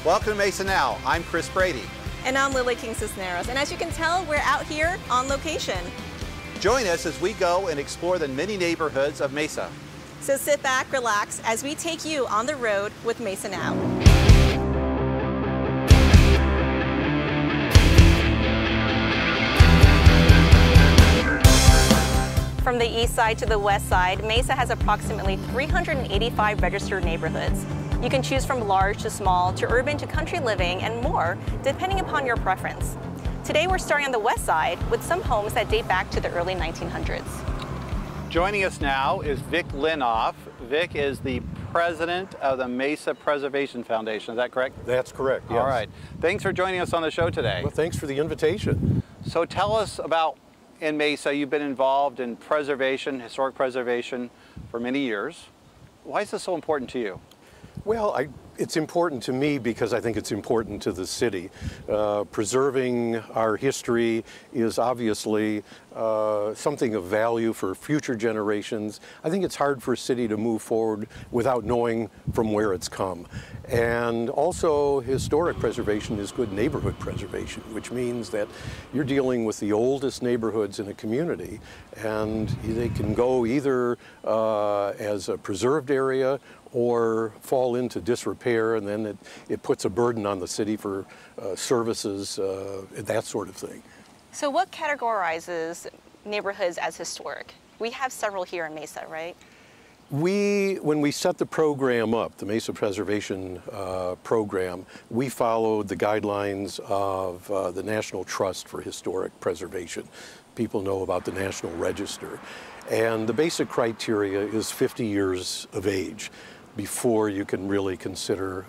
Welcome to Mesa Now. I'm Chris Brady. And I'm Lily King Cisneros. And as you can tell, we're out here on location. Join us as we go and explore the many neighborhoods of Mesa. So sit back, relax, as we take you on the road with Mesa Now. From the east side to the west side, Mesa has approximately 385 registered neighborhoods. You can choose from large to small, to urban to country living, and more, depending upon your preference. Today we're starting on the west side with some homes that date back to the early 1900s. Joining us now is Vic Linoff. Vic is the president of the Mesa Preservation Foundation. Is that correct? That's correct, yes. All right. Thanks for joining us on the show today. Well, thanks for the invitation. So tell us about, in Mesa, you've been involved in preservation, historic preservation for many years. Why is this so important to you? Well, it's important to me because I think it's important to the city. Preserving our history is obviously something of value for future generations. I think it's hard for a city to move forward without knowing from where it's come. And also, historic preservation is good neighborhood preservation, which means that you're dealing with the oldest neighborhoods in a community, and they can go either as a preserved area or fall into disrepair, and then it puts a burden on the city for services, that sort of thing. So what categorizes neighborhoods as historic? We have several here in Mesa, right? When we set the program up, the Mesa Preservation Program, we followed the guidelines of the National Trust for Historic Preservation. People know about the National Register. And the basic criteria is 50 years of age before you can really consider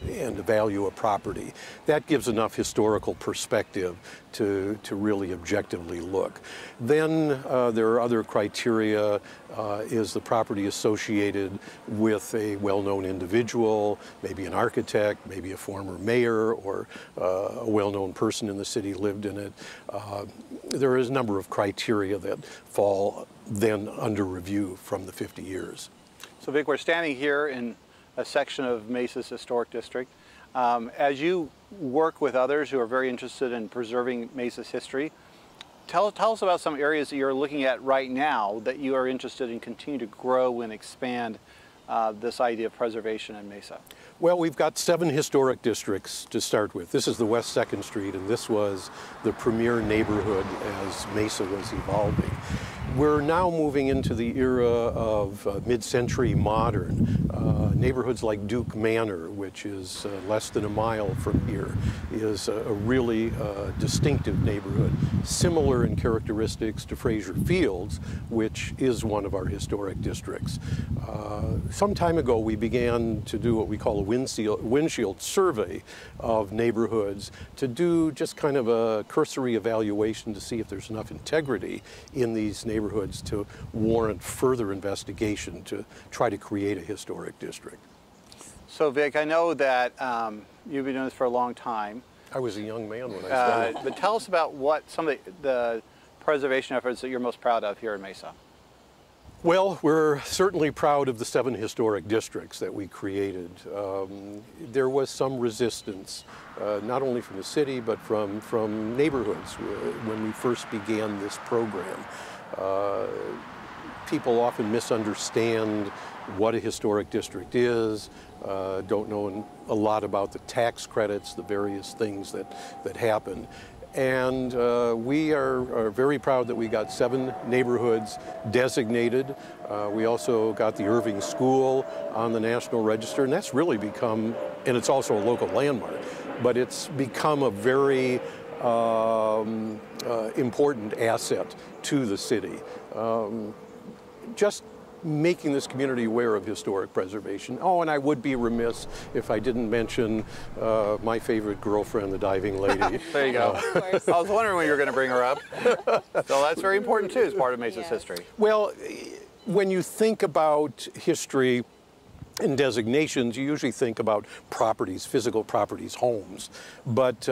and value a property. That gives enough historical perspective to really objectively look. Then there are other criteria. Is the property associated with a well-known individual, maybe an architect, maybe a former mayor, or a well-known person in the city lived in it? There is a number of criteria that fall then under review from the 50 years. So Vic, we're standing here in a section of Mesa's historic district. As you work with others who are very interested in preserving Mesa's history, tell us about some areas that you're looking at right now that you are interested in continue to grow and expand this idea of preservation in Mesa. Well, we've got 7 historic districts to start with. This is the West 2nd Street, and this was the premier neighborhood as Mesa was evolving. We're now moving into the era of mid-century modern. Neighborhoods like Duke Manor, which is less than a mile from here, is a really distinctive neighborhood, similar in characteristics to Fraser Fields, which is one of our historic districts. Some time ago, we began to do what we call a windshield survey of neighborhoods to do just kind of a cursory evaluation to see if there's enough integrity in these neighborhoods to warrant further investigation to try to create a historic district. So Vic, I know that you've been doing this for a long time. I was a young man when I started. But tell us about what some of the preservation efforts that you're most proud of here in Mesa. Well, we're certainly proud of the 7 historic districts that we created. There was some resistance, not only from the city, but from neighborhoods when we first began this program. People often misunderstand what a historic district is, don't know a lot about the tax credits, the various things that happen. And we are very proud that we got 7 neighborhoods designated. We also got the Irving School on the National Register, and that's really become, and it's also a local landmark, but it's become a very important asset to the city. Just making this community aware of historic preservation. Oh, and I would be remiss if I didn't mention my favorite girlfriend, the diving lady. There you go. Of course. I was wondering when you were going to bring her up. So that's very important too as part of Mesa's history. Well, when you think about history, In designations, you usually think about properties, physical properties, homes. But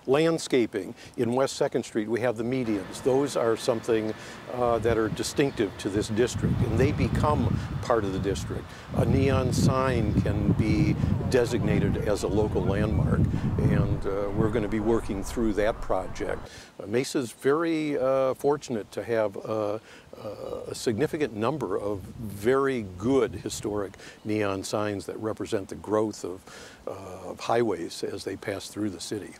landscaping, in West 2nd Street, we have the medians. Those are something that are distinctive to this district, and they become part of the district. A neon sign can be designated as a local landmark, and we're going to be working through that project. Mesa's very fortunate to have a significant number of very good historic neon signs that represent the growth of highways as they pass through the city.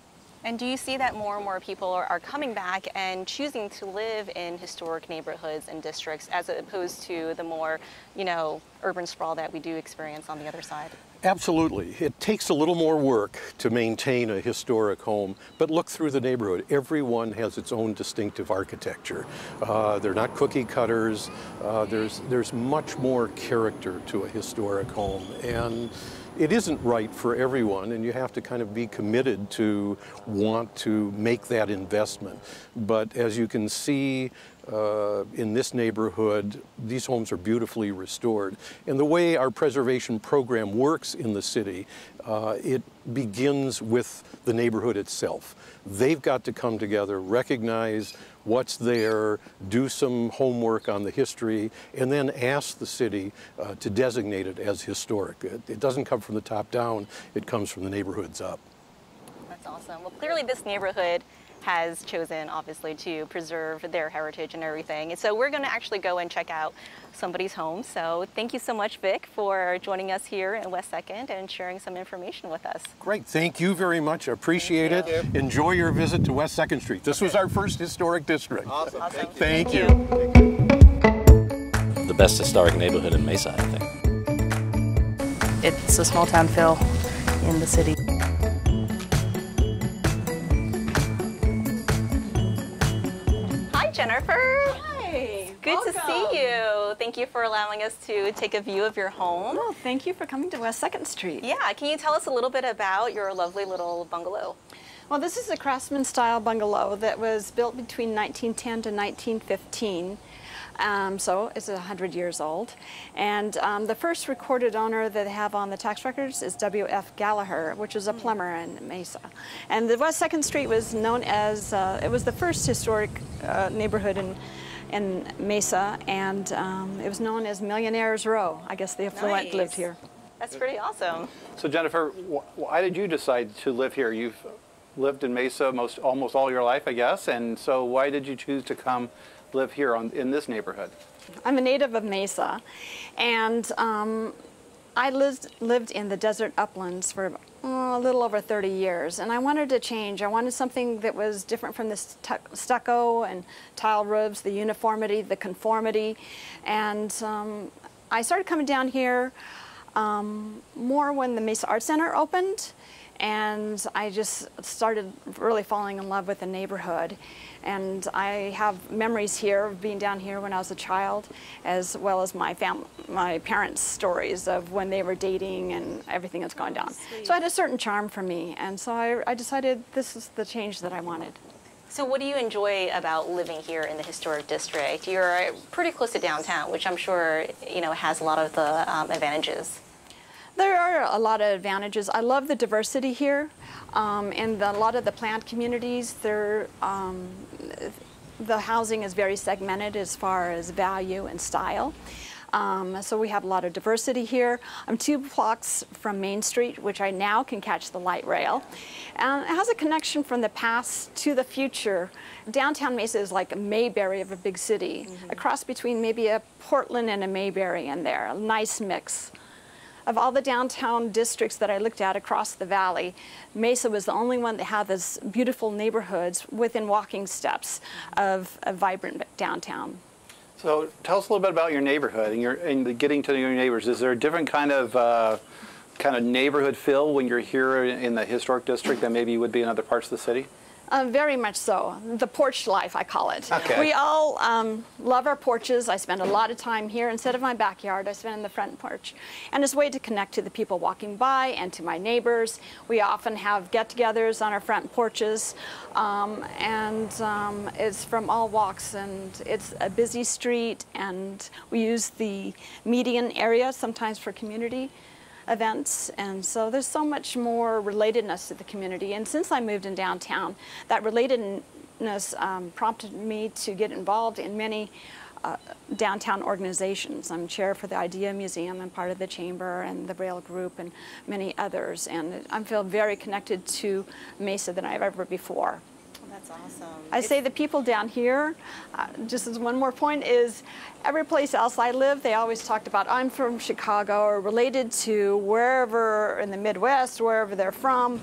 And do you see that more and more people are coming back and choosing to live in historic neighborhoods and districts as opposed to the more, urban sprawl that we do experience on the other side? Absolutely. It takes a little more work to maintain a historic home, but look through the neighborhood. Everyone has its own distinctive architecture. They're not cookie cutters. There's much more character to a historic home, and it isn't right for everyone, and you have to kind of be committed to want to make that investment. But as you can see, in this neighborhood, these homes are beautifully restored. And the way our preservation program works in the city, it begins with the neighborhood itself. They've got to come together, recognize what's there, do some homework on the history, and then ask the city to designate it as historic. It doesn't come from the top down, it comes from the neighborhoods up. That's awesome. Well, clearly this neighborhood has chosen, obviously, to preserve their heritage and everything. And so we're going to actually go and check out somebody's home. So thank you so much, Vic, for joining us here in West 2nd and sharing some information with us. Great. Thank you very much. I appreciate it. Enjoy your visit to West 2nd Street. This was our first historic district. Awesome. Thank you. The best historic neighborhood in Mesa, I think. It's a small town feel in the city. Jennifer. Hi. Good to see you. Thank you for allowing us to take a view of your home. Well, thank you for coming to West 2nd Street. Yeah, can you tell us a little bit about your lovely little bungalow? Well, this is a craftsman style bungalow that was built between 1910 to 1915. So it's 100 years old. And the first recorded owner that they have on the tax records is W.F. Gallagher, which is a plumber in Mesa. And the West 2nd Street was known as, it was the first historic neighborhood in Mesa, and it was known as Millionaires Row. I guess the affluent lived here. That's pretty awesome. So Jennifer, why did you decide to live here? You've lived in Mesa almost all your life, I guess, and so why did you choose to come live here in this neighborhood? I'm a native of Mesa, and I lived in the desert uplands for a little over 30 years, and I wanted to change. I wanted something that was different from the stucco and tile roofs, the uniformity, the conformity, and I started coming down here more when the Mesa Art Center opened, and I just started really falling in love with the neighborhood. And I have memories here of being down here when I was a child, as well as my parents' stories of when they were dating and everything that's gone down. So it had a certain charm for me, and so I decided this is the change that I wanted. So what do you enjoy about living here in the historic district? You're pretty close to downtown, which I'm sure has a lot of the advantages. There are a lot of advantages. I love the diversity here, and a lot of the planned communities. The housing is very segmented as far as value and style. So we have a lot of diversity here. I'm 2 blocks from Main Street, which I now can catch the light rail. And it has a connection from the past to the future. Downtown Mesa is like a Mayberry of a big city, a cross between maybe a Portland and a Mayberry in there, a nice mix. Of all the downtown districts that I looked at across the valley, Mesa was the only one that had these beautiful neighborhoods within walking steps of a vibrant downtown. So tell us a little bit about your neighborhood and getting to know your neighbors. Is there a different kind of neighborhood feel when you're here in the historic district than maybe you would be in other parts of the city? Very much so. The porch life, I call it. Okay. We all love our porches. I spend a lot of time here. Instead of my backyard, I spend in the front porch. And it's a way to connect to the people walking by and to my neighbors. We often have get-togethers on our front porches. It's from all walks, and it's a busy street, and we use the median area sometimes for community. events, and so there's so much more relatedness to the community. And since I moved in downtown, that relatedness prompted me to get involved in many downtown organizations. I'm chair for the Idea Museum and part of the Chamber and the Braille Group and many others, and I feel very connected to Mesa than I've ever before. That's awesome. I say the people down here, just as one more point, is every place else I live, they always talked about, I'm from Chicago or related to wherever in the Midwest, wherever they're from.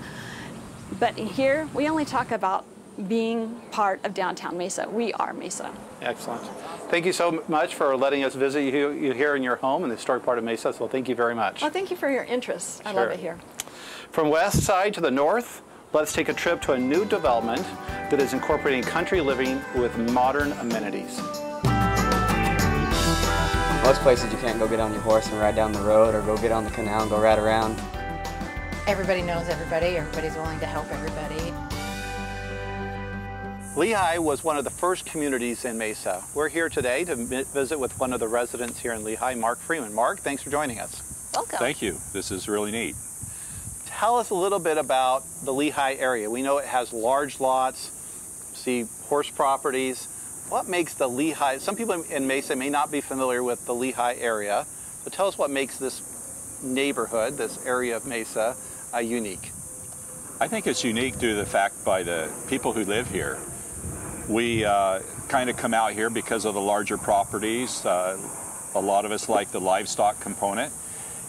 But here, we only talk about being part of downtown Mesa. We are Mesa. Excellent. Thank you so much for letting us visit you here in your home in the historic part of Mesa. So thank you very much. Well, thank you for your interest. I love it here. From west side to the north, let's take a trip to a new development that is incorporating country living with modern amenities. Most places you can't go get on your horse and ride down the road or go get on the canal and go ride around. Everybody knows everybody. Everybody's willing to help everybody. Lehigh was one of the first communities in Mesa. We're here today to visit with one of the residents here in Lehigh, Mark Freeman. Mark, thanks for joining us. Welcome. Thank you. This is really neat. Tell us a little bit about the Lehigh area. We know it has large lots, see horse properties. What makes the Lehigh, some people in Mesa may not be familiar with the Lehigh area, so tell us what makes this neighborhood, this area of Mesa, unique. I think it's unique due to the fact by the people who live here. We kind of come out here because of the larger properties. A lot of us like the livestock component.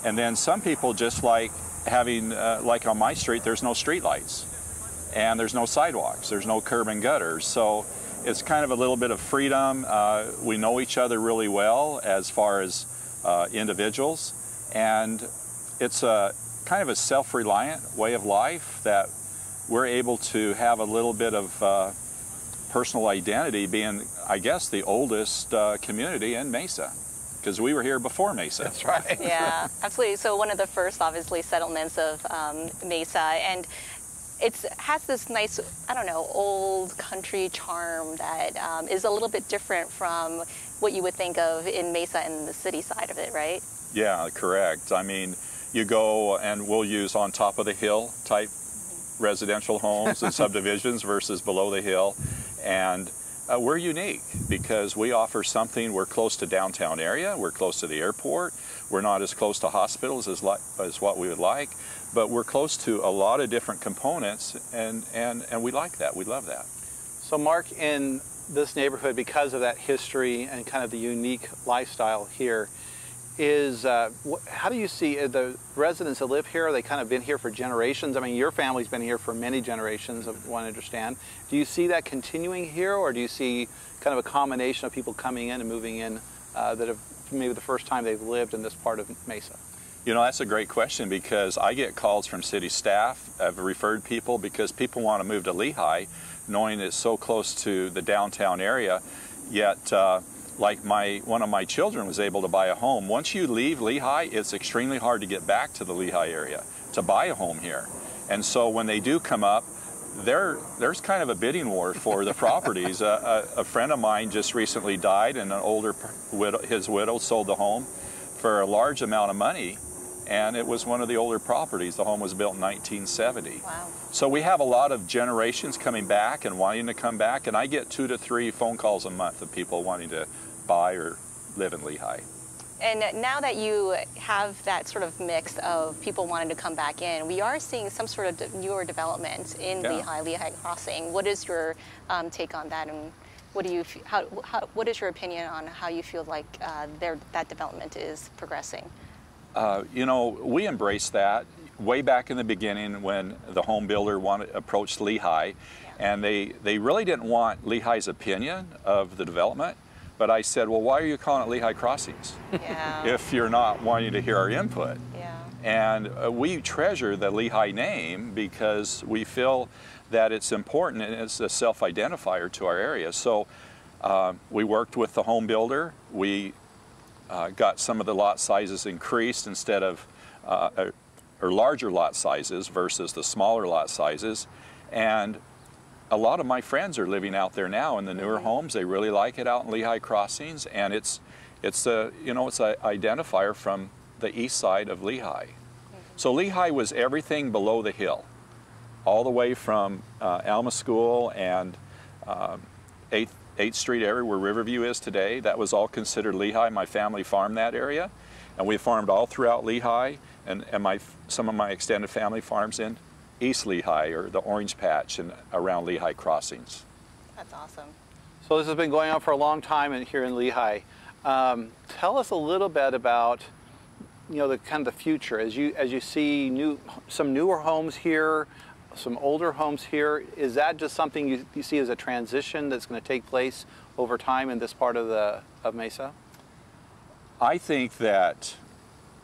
And then some people just like having, like on my street, there's no street lights. And there's no sidewalks. There's no curb and gutters. So it's kind of a little bit of freedom. We know each other really well as far as individuals. And it's a kind of a self-reliant way of life that we're able to have a little bit of personal identity, being, I guess, the oldest community in Mesa, because we were here before Mesa. That's right. Yeah, absolutely. So one of the first, obviously, settlements of Mesa, and it has this nice, I don't know, old country charm that is a little bit different from what you would think of in Mesa and the city side of it, right? Yeah, correct. I mean, you go and we'll use on top of the hill type residential homes and subdivisions versus below the hill. And we're unique because we offer something. We're close to downtown area. We're close to the airport. We're not as close to hospitals as what we would like, but we're close to a lot of different components, and we like that. We love that. So Mark, in this neighborhood, because of that history and kind of the unique lifestyle here, is how do you see the residents that live here? Are they kind of been here for generations? I mean, your family's been here for many generations, I want to understand. Do you see that continuing here, or do you see kind of a combination of people coming in and moving in that have maybe the first time they've lived in this part of Mesa? You know, that's a great question because I get calls from city staff. I've referred people because people want to move to Lehigh knowing it's so close to the downtown area, yet like one of my children was able to buy a home. Once you leave Lehigh, it's extremely hard to get back to the Lehigh area to buy a home here. And so when they do come up, there's kind of a bidding war for the properties. A friend of mine just recently died, and an older his widow sold the home for a large amount of money, and it was one of the older properties. The home was built in 1970. Wow. So we have a lot of generations coming back and wanting to come back, and I get 2 to 3 phone calls a month of people wanting to buy or live in Lehigh. And now that you have that sort of mix of people wanting to come back in, we are seeing some sort of newer development in Lehigh Crossing. What is your take on that, and what do you what is your opinion on how you feel like that development is progressing? You know, we embraced that way back in the beginning when the home builder approached Lehigh, and they really didn't want Lehigh's opinion of the development. But I said, well, why are you calling it Lehigh Crossings if you're not wanting to hear our input? Yeah. And we treasure the Lehigh name because we feel that it's important and it's a self-identifier to our area. So we worked with the home builder. We got some of the lot sizes increased instead of, or larger lot sizes versus the smaller lot sizes. And a lot of my friends are living out there now in the newer homes. They really like it out in Lehigh Crossings, and it's a, you know, it's an identifier from the east side of Lehigh. So Lehigh was everything below the hill, all the way from Alma School and 8th Street area where Riverview is today. That was all considered Lehigh. My family farmed that area, and we farmed all throughout Lehigh, and some of my extended family farms in East Lehigh or the Orange Patch and around Lehigh crossings. That's awesome. So this has been going on for a long time here in Lehigh. Tell us a little bit about, the kind of the future as you see some newer homes here, some older homes here. Is that just something you see as a transition that's going to take place over time in this part of Mesa? I think that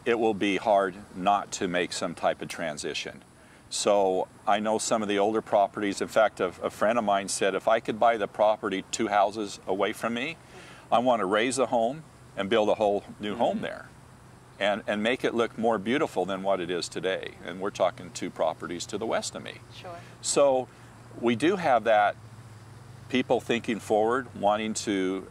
it will be hard not to make some type of transition. So I know some of the older properties. In fact, a friend of mine said, if I could buy the property 2 houses away from me, I want to raise the home and build a whole new home there and make it look more beautiful than what it is today. And we're talking 2 properties to the west of me. Sure. So we do have that, people thinking forward, wanting to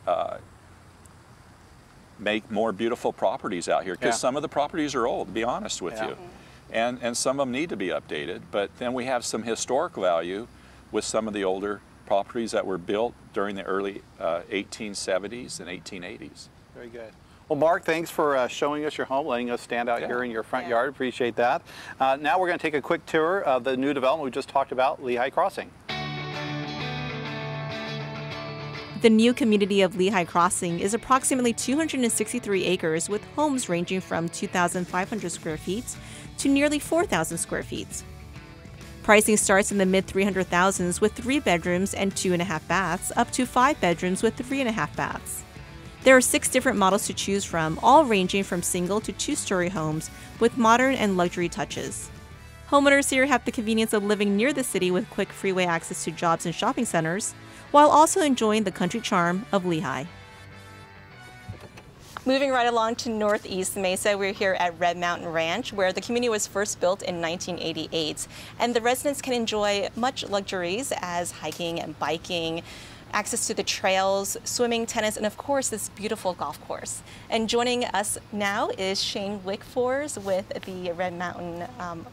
make more beautiful properties out here, because some of the properties are old, to be honest with you. And some of them need to be updated, but then we have some historic value with some of the older properties that were built during the early 1870s and 1880s. Very good. Well, Mark, thanks for showing us your home, letting us stand out here in your front yard. Appreciate that. Now we're going to take a quick tour of the new development we just talked about, Lehigh Crossing. The new community of Lehigh Crossing is approximately 263 acres with homes ranging from 2,500 square feet to nearly 4,000 square feet. Pricing starts in the mid-300,000s with 3 bedrooms and 2.5 baths up to 5 bedrooms with 3.5 baths. There are 6 different models to choose from, all ranging from single to 2-story homes with modern and luxury touches. Homeowners here have the convenience of living near the city with quick freeway access to jobs and shopping centers, while also enjoying the country charm of Lehigh. Moving right along to Northeast Mesa, we're here at Red Mountain Ranch, where the community was first built in 1988. And the residents can enjoy much luxuries as hiking and biking, access to the trails, swimming, tennis, and of course this beautiful golf course. And joining us now is Shane Wickfors with the Red Mountain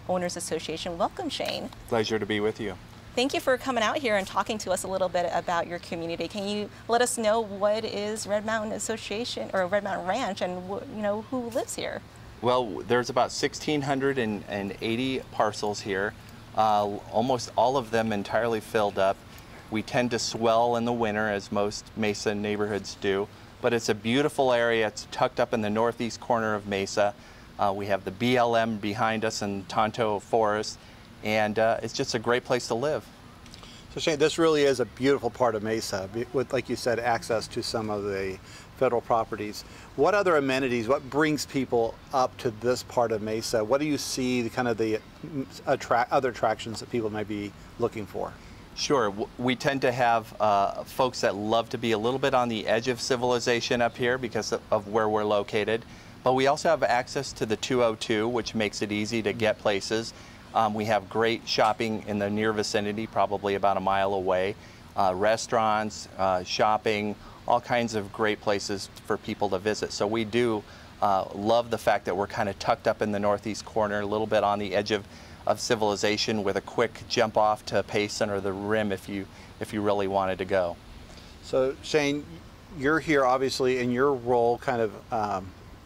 Owners Association. Welcome, Shane. Pleasure to be with you. Thank you for coming out here and talking to us a little bit about your community. Can you let us know what is Red Mountain Association or Red Mountain Ranch, and who lives here? Well, there's about 1,680 parcels here, almost all of them entirely filled up. We tend to swell in the winter, as most Mesa neighborhoods do, but it's a beautiful area. It's tucked up in the northeast corner of Mesa. We have the BLM behind us in Tonto Forest, and it's just a great place to live. So Shane, this really is a beautiful part of Mesa with, like you said, access to some of the federal properties. What other amenities, what brings people up to this part of Mesa? What do you see the other attractions that people might be looking for? Sure. We tend to have folks that love to be a little bit on the edge of civilization up here because of where we're located. But we also have access to the 202, which makes it easy to get places. We have great shopping in the near vicinity, probably about a mile away. Restaurants, shopping, all kinds of great places for people to visit. So we do love the fact that we're kind of tucked up in the northeast corner, a little bit on the edge of civilization, with a quick jump off to Payson or the Rim if you really wanted to go. So Shane, you're here obviously in your role,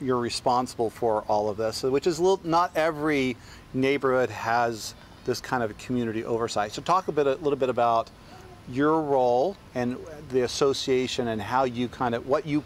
you're responsible for all of this, which is not every neighborhood has this kind of community oversight. So talk a little bit about your role and the association and how you what you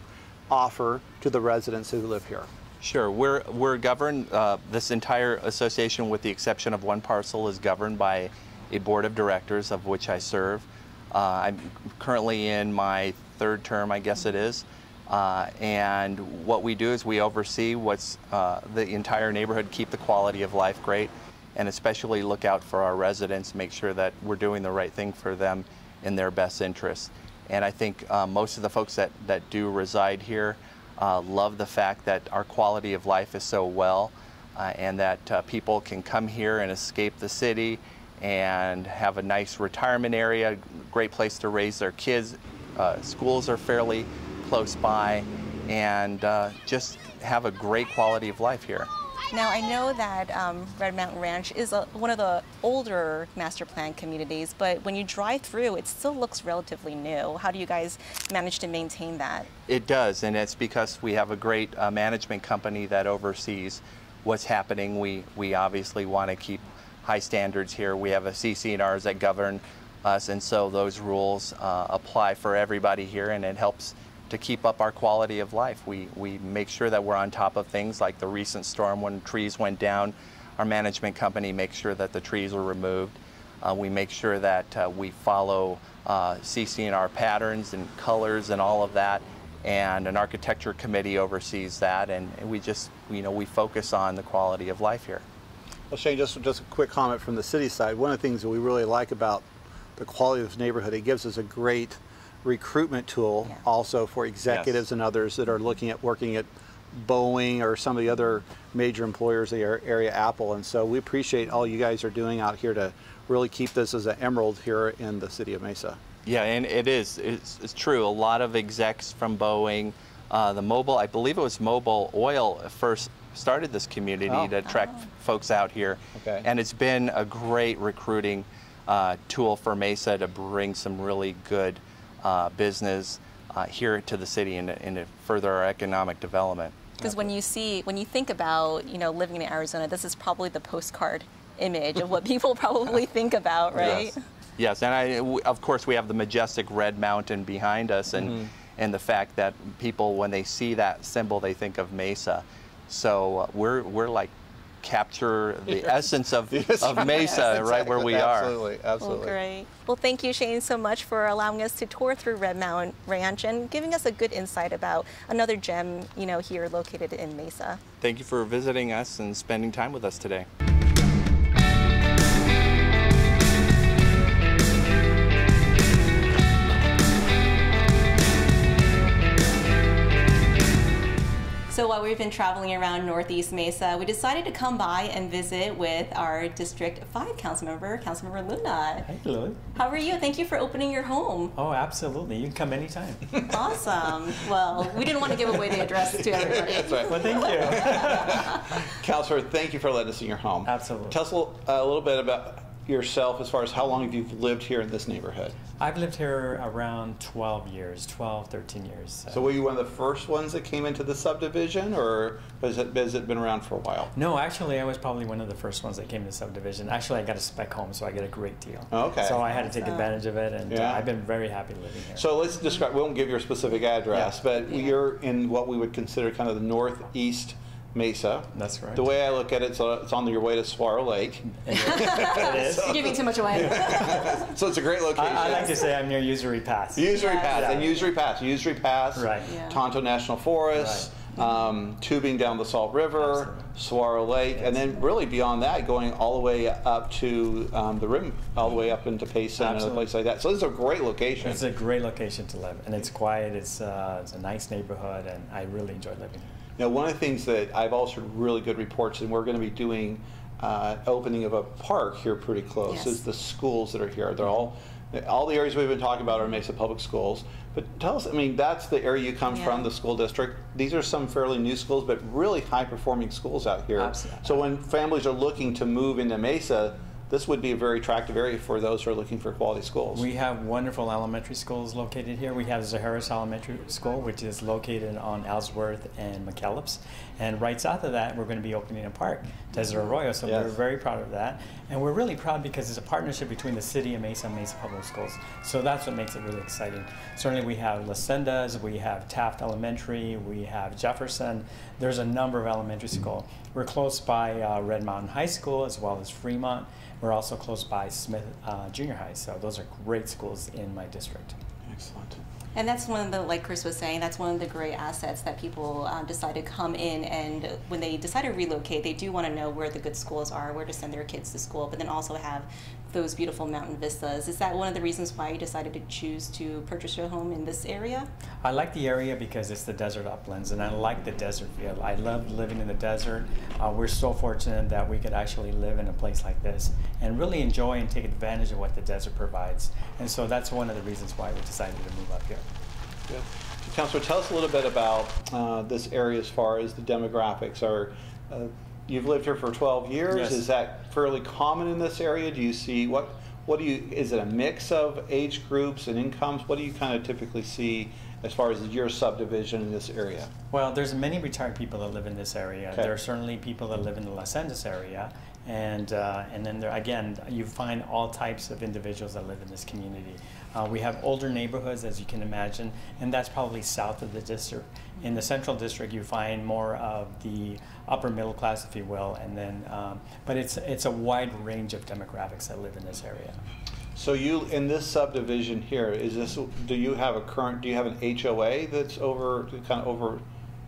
offer to the residents who live here. Sure. We're governed, this entire association with the exception of one parcel is governed by a board of directors of which I serve. I'm currently in my 3rd term, I guess it is. And what we do is we oversee what's the entire neighborhood, keep the quality of life great, and especially look out for our residents, make sure that we're doing the right thing for them in their best interest. And I think most of the folks that do reside here love the fact that our quality of life is so well, and that people can come here and escape the city and have a nice retirement area, great place to raise their kids. Schools are fairly close by, and just have a great quality of life here. Now, I know that Red Mountain Ranch is one of the older master plan communities, but when you drive through, it still looks relatively new. How do you guys manage to maintain that? It does, and it's because we have a great management company that oversees what's happening. We obviously want to keep high standards here. We have a CC&Rs that govern us, and so those rules apply for everybody here, and it helps to keep up our quality of life. We make sure that we're on top of things like the recent storm when trees went down. Our management company makes sure that the trees are removed. We make sure that we follow CC&R patterns and colors and all of that, and an architecture committee oversees that, and we just, we focus on the quality of life here. Well, Shane, just a quick comment from the city side. One of the things that we really like about the quality of this neighborhood, it gives us a great recruitment tool also for executives and others that are looking at working at Boeing or some of the other major employers in the area, Apple. And so we appreciate all you guys are doing out here to really keep this as an emerald here in the city of Mesa. Yeah, and it's true. A lot of execs from Boeing, the Mobil, I believe it was Mobil Oil first started this community to attract folks out here. Okay. And it's been a great recruiting tool for Mesa to bring some really good business here to the city and to further our economic development. Because when you think about, living in Arizona, this is probably the postcard image of what people probably think about, right? Yes, and of course we have the majestic Red Mountain behind us, and the fact that people, when they see that symbol, they think of Mesa. So we're like capture the essence of Mesa right where we are. Absolutely, absolutely. Well, great. Well, thank you, Shane, so much for allowing us to tour through Red Mountain Ranch and giving us a good insight about another gem, here located in Mesa. Thank you for visiting us and spending time with us today. So while we've been traveling around Northeast Mesa, we decided to come by and visit with our District 5 Councilmember, Councilmember Luna. Hey, Lily. How are you? Thank you for opening your home. Oh, absolutely. You can come anytime. Awesome. Well, we didn't want to give away the address to everybody. That's right. Well, thank you. Councilor, thank you for letting us in your home. Absolutely. Tell us a little bit about yourself as far as how long have you lived here in this neighborhood? I've lived here around 12 years, 12, 13 years. So were you one of the first ones that came into the subdivision, or has it been around for a while? No, actually, I was probably one of the first ones that came to the subdivision. Actually, I got a spec home, so I get a great deal. Okay. So I had to take advantage of it, and I've been very happy living here. So let's describe, we won't give your specific address, but you're in what we would consider kind of the northeast Mesa. That's right. The way I look at it, so it's on your way to Saguaro Lake. It is. You're giving too much away. So it's a great location. I like to say I'm near Usury Pass. Usury Pass, and Usury Pass, right. Tonto National Forest, tubing down the Salt River, Saguaro Lake, and then really beyond that, going all the way up to the rim, all the way up into Payson and other places like that. So this is a great location. It's a great location to live, and it's quiet. It's a nice neighborhood, and I really enjoy living here. Now, one of the things that I've also heard really good reports, and we're going to be doing opening of a park here pretty close, is the schools that are here. They're all the areas we've been talking about are Mesa Public Schools. But tell us, I mean, that's the area you come from, the school district. These are some fairly new schools, but really high-performing schools out here. Absolutely. So when families are looking to move into Mesa, this would be a very attractive area for those who are looking for quality schools. We have wonderful elementary schools located here. We have Zaharis Elementary School, which is located on Ellsworth and McKellips. And right south of that, we're going to be opening a park, Desert Arroyo. So we're very proud of that. And we're really proud because it's a partnership between the city of Mesa and Mesa Public Schools. So that's what makes it really exciting. Certainly we have La Sendas, we have Taft Elementary, we have Jefferson. There's a number of elementary schools. We're close by Red Mountain High School as well as Fremont. We're also close by Smith Junior High, so those are great schools in my district. Excellent. And that's one of the, like Chris was saying, that's one of the great assets that people decide to come in, and when they decide to relocate, they do want to know where the good schools are, where to send their kids to school, but then also have those beautiful mountain vistas. Is that one of the reasons why you decided to choose to purchase your home in this area? I like the area because it's the desert uplands, and I like the desert feel. I love living in the desert. We're so fortunate that we could actually live in a place like this and really enjoy and take advantage of what the desert provides. And so that's one of the reasons why we decided to move up here. Good. Councilor, tell us a little bit about this area as far as the demographics. Are you've lived here for 12 years. Yes. Is that fairly common in this area? Do you see is it a mix of age groups and incomes? What do you kind of typically see as far as your subdivision in this area? Well, there's many retired people that live in this area. Okay. There are certainly people that live in the Los Angeles area, and then there, again, you find all types of individuals that live in this community. We have older neighborhoods, as you can imagine, and that's probably south of the district. In the central district, you find more of the upper middle class, if you will, and then, but it's a wide range of demographics that live in this area. So you, in this subdivision here, do you have an HOA that's kind of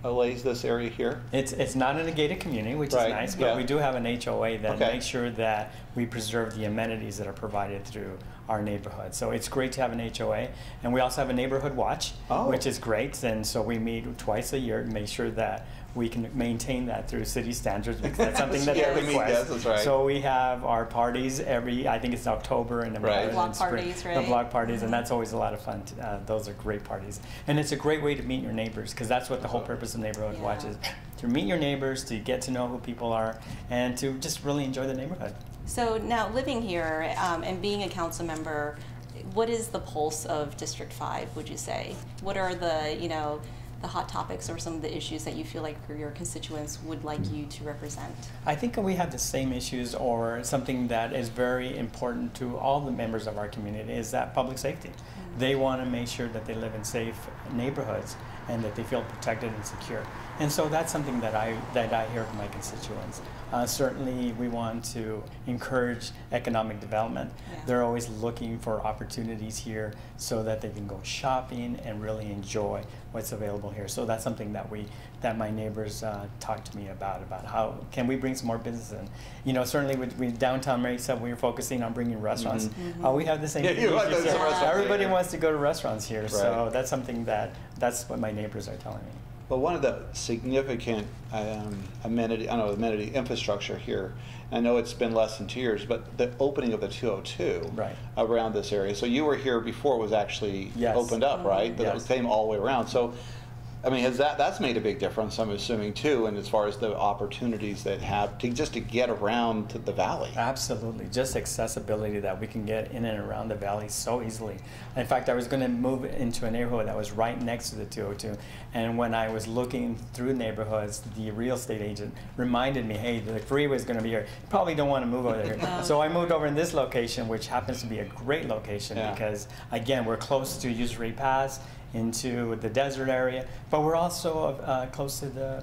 overlays this area here? It's not in a gated community, which Right, is nice, but yeah. we do have an HOA that Okay. makes sure that we preserve the amenities that are provided through our neighborhood. So it's great to have an HOA, and we also have a neighborhood watch, which is great. And so we meet twice a year to make sure that we can maintain that through city standards, because that's something that they request. Yes, that's right. So we have our parties I think it's October, and then Right. in Block spring, parties, right? the block parties, and that's always a lot of fun. Those are great parties, and it's a great way to meet your neighbors, because that's what the whole purpose of Neighborhood Watch is: to meet your neighbors, to get to know who people are, and to just really enjoy the neighborhood. So now living here and being a council member, what is the pulse of District 5, would you say? What are the hot topics or some of the issues that you feel like your constituents would like you to represent? I think we have the same issues, or something that is very important to all the members of our community, is that public safety. Mm-hmm. They want to make sure that they live in safe neighborhoods and that they feel protected and secure. And so that's something that I hear from my constituents. Certainly we want to encourage economic development. Yeah. They're always looking for opportunities here so that they can go shopping and really enjoy what's available here. So that's something that my neighbors talk to me about how can we bring some more business in. Certainly with downtown Mesa, we're focusing on bringing restaurants. Mm-hmm. We have the same you like those restaurants. Everybody wants to go to restaurants here, Right. so that's something that's what my neighbors are telling me. Well, one of the significant amenity infrastructure here, I know it's been less than 2 years, but the opening of the 202 Right. around this area. So you were here before it was actually Yes. opened up, right? But Yes. it came all the way around. So, I mean, that's made a big difference, I'm assuming, too, and as far as the opportunities that have just to get around to the valley. Absolutely, just accessibility, that we can get in and around the valley so easily. In fact, I was going to move into a neighborhood that was right next to the 202, and when I was looking through neighborhoods, the real estate agent reminded me, hey, the freeway is going to be here. You probably don't want to move over there. So I moved over in this location, which happens to be a great location because, again, we're close to Usury Pass, into the desert area, but we're also close to the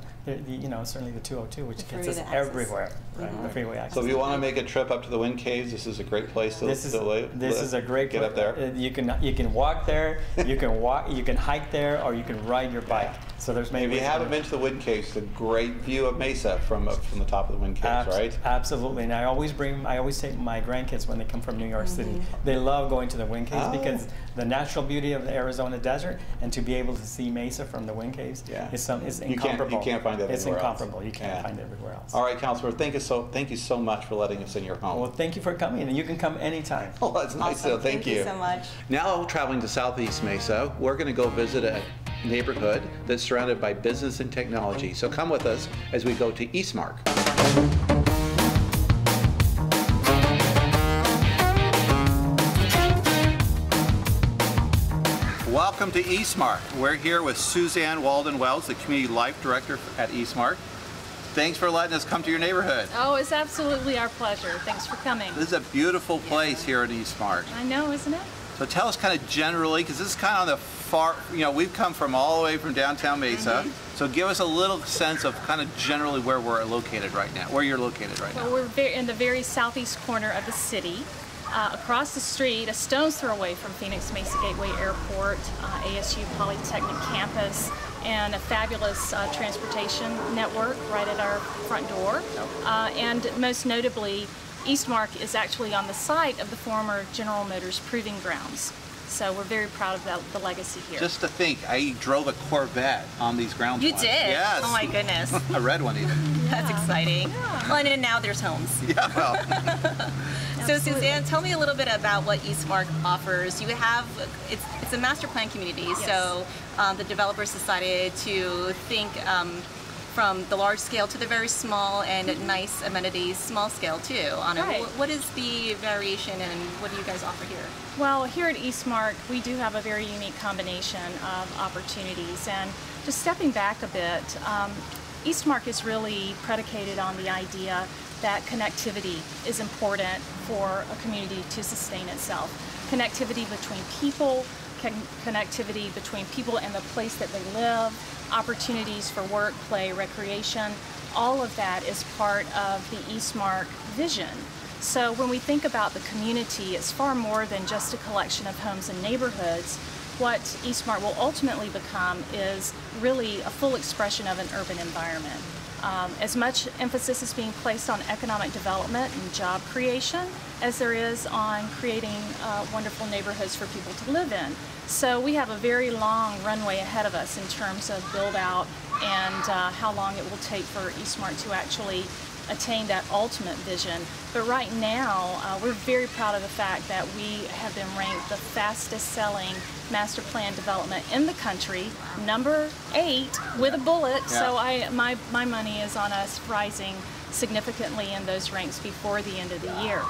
certainly the 202, which gets us everywhere. Right, the freeway access. So if you want to make a trip up to the Wind Caves, this is a great place to live. This is a great get up there. You can walk there, you can hike there, or you can ride your bike. So there's many. If you haven't been to the Wind Caves, it's a great view of Mesa from the top of the Wind Caves, right? Absolutely, and I always take my grandkids when they come from New York City. They love going to the Wind Caves because the natural beauty of the Arizona desert, and to be able to see Mesa from the Wind Caves is incomparable. You can't find that It's anywhere incomparable. else. You can't find it everywhere else. All right, Councilor, thank you so much for letting us in your home. Well, thank you for coming, and you can come anytime. Oh, that's nice. Awesome. Thank you so much. Now, traveling to Southeast Mesa, we're going to go visit a neighborhood that's surrounded by business and technology. So come with us as we go to Eastmark. Welcome to Eastmark. We're here with Suzanne Walden-Wells, the Community Life Director at Eastmark. Thanks for letting us come to your neighborhood. Oh, it's absolutely our pleasure. Thanks for coming. This is a beautiful place here in Eastmark. I know, isn't it? So tell us kind of generally, because this is kind of on the far, we've come from all the way from downtown Mesa. So give us a little sense of kind of generally where we're located right now, where you're located right now. Well, we're in the very southeast corner of the city. Across the street, a stone's throw away from Phoenix Mesa Gateway Airport, ASU Polytechnic campus, and a fabulous transportation network right at our front door. And most notably, Eastmark is actually on the site of the former General Motors Proving Grounds. So we're very proud of the legacy here. Just to think, I drove a Corvette on these grounds You once. did? Yes. Oh my goodness. A red one even. That's exciting. Yeah. Well, and now there's homes. Yeah, well. So Suzanne, tell me a little bit about what Eastmark offers. You have, it's a master plan community, yes. So the developers decided to think from the large scale to the very small and nice amenities, small scale too. On Right. What is the variation and what do you guys offer here? Well, here at Eastmark, we do have a very unique combination of opportunities. And just stepping back a bit, Eastmark is really predicated on the idea that connectivity is important for a community to sustain itself. Connectivity between people, connectivity between people and the place that they live, opportunities for work, play, recreation, all of that is part of the Eastmark vision. So when we think about the community, it's far more than just a collection of homes and neighborhoods. What Eastmark will ultimately become is really a full expression of an urban environment. As much emphasis is being placed on economic development and job creation as there is on creating wonderful neighborhoods for people to live in. So we have a very long runway ahead of us in terms of build out and how long it will take for Eastmark to actually attain that ultimate vision. But right now, we're very proud of the fact that we have been ranked the fastest selling master plan development in the country, number 8 with a bullet. Yeah. So my money is on us rising significantly in those ranks before the end of the year.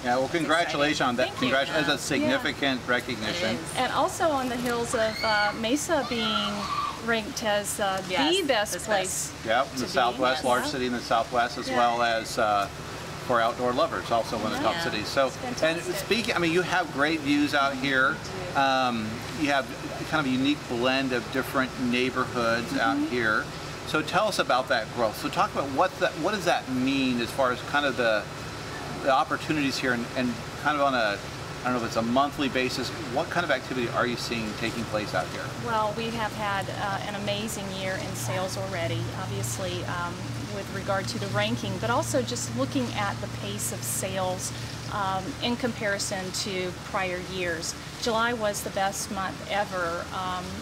Yeah, well, congratulations on that. Congratulations. That's a significant recognition. And also on the heels of Mesa being ranked as the best place. Yeah, in the Southwest, large city in the Southwest, as well as for outdoor lovers, also one of the top cities. So, and speaking, I mean, you have great views out here. You have kind of a unique blend of different neighborhoods out here. So tell us about that growth. So talk about what does that mean as far as kind of the opportunities here and kind of on a, I don't know if it's a monthly basis, what kind of activity are you seeing taking place out here? Well, we have had an amazing year in sales already, obviously with regard to the ranking, but also just looking at the pace of sales in comparison to prior years. July was the best month ever,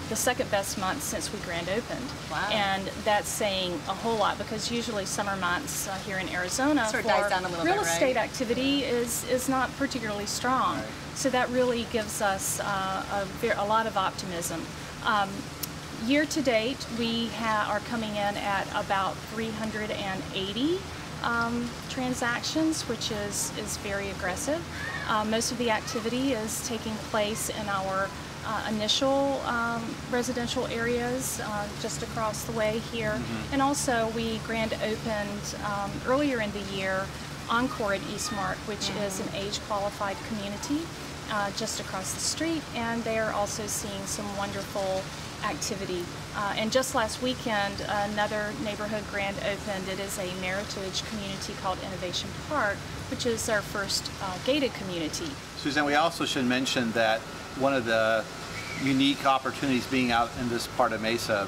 the second best month since we grand opened. Wow. And that's saying a whole lot because usually summer months here in Arizona sort of dies down a little real bit, estate right? activity is not particularly strong. Right. So that really gives us a lot of optimism. Year to date, we are coming in at about 380 transactions, which is very aggressive. Most of the activity is taking place in our initial residential areas just across the way here. And also we grand opened earlier in the year Encore at Eastmark, which is an age-qualified community just across the street, and they are also seeing some wonderful activity. And just last weekend, another neighborhood grand opened. It is a Meritage community called Innovation Park, which is our first gated community. Suzanne, we also should mention that one of the unique opportunities being out in this part of Mesa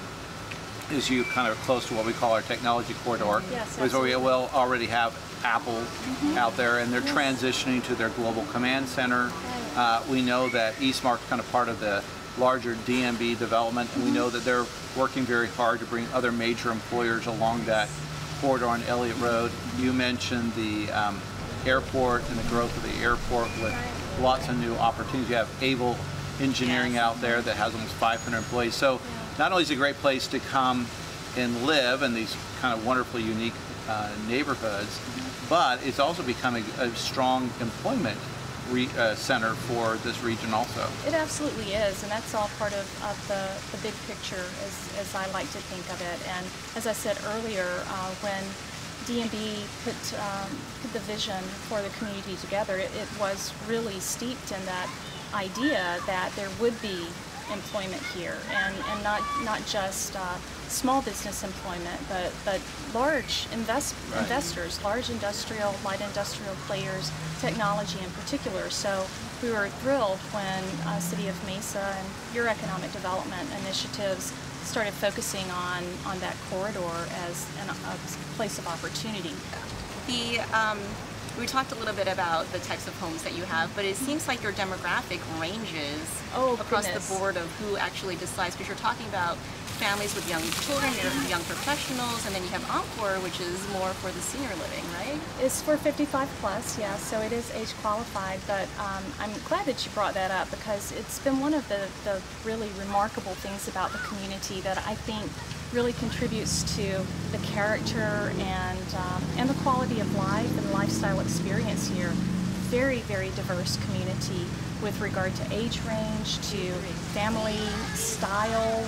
is you kind of close to what we call our technology corridor, yes, where we will already have Apple out there, and they're transitioning to their global command center. We know that Eastmark is kind of part of the larger DMB development, and we know that they're working very hard to bring other major employers along that corridor on Elliott Road. You mentioned the airport and the growth of the airport with lots of new opportunities. You have Able Engineering out there that has almost 500 employees. So not only is it a great place to come and live in these kind of wonderfully unique neighborhoods, but it's also becoming a strong employment center for this region also. It absolutely is, and that's all part of the big picture as I like to think of it. And as I said earlier, when DMB put the vision for the community together, it was really steeped in that idea that there would be employment here, and not just small business employment, but large investors, large industrial, light industrial players, technology in particular. So we were thrilled when City of Mesa and your economic development initiatives started focusing on that corridor as a place of opportunity. We talked a little bit about the types of homes that you have, but it seems like your demographic ranges across the board of who actually decides, because you're talking about families with young children, young professionals, and then you have Encore, which is more for the senior living, right? It's for 55 plus, yeah, so it is age qualified, but I'm glad that you brought that up because it's been one of the really remarkable things about the community that I think really contributes to the character and the quality of life and lifestyle experience here. Very, very diverse community with regard to age range, to family style,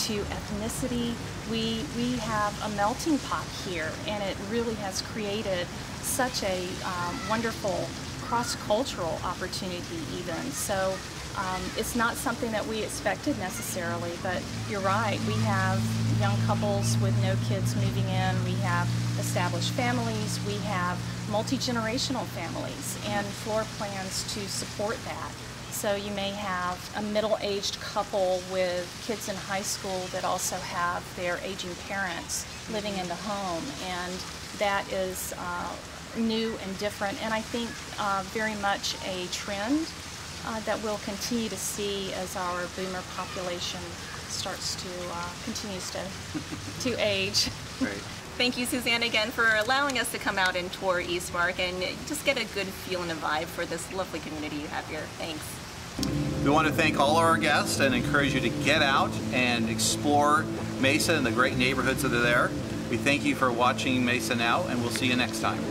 to ethnicity. We have a melting pot here, and it really has created such a wonderful cross-cultural opportunity even. So it's not something that we expected necessarily, but you're right. We have young couples with no kids moving in. We have established families. We have multi-generational families and floor plans to support that. So you may have a middle-aged couple with kids in high school that also have their aging parents living in the home, and that is new and different, and I think very much a trend that we'll continue to see as our boomer population starts to continues to age. Great. Thank you, Suzanne, again for allowing us to come out and tour Eastmark and just get a good feel and a vibe for this lovely community you have here. Thanks. We want to thank all of our guests and encourage you to get out and explore Mesa and the great neighborhoods that are there. We thank you for watching Mesa Now, and we'll see you next time.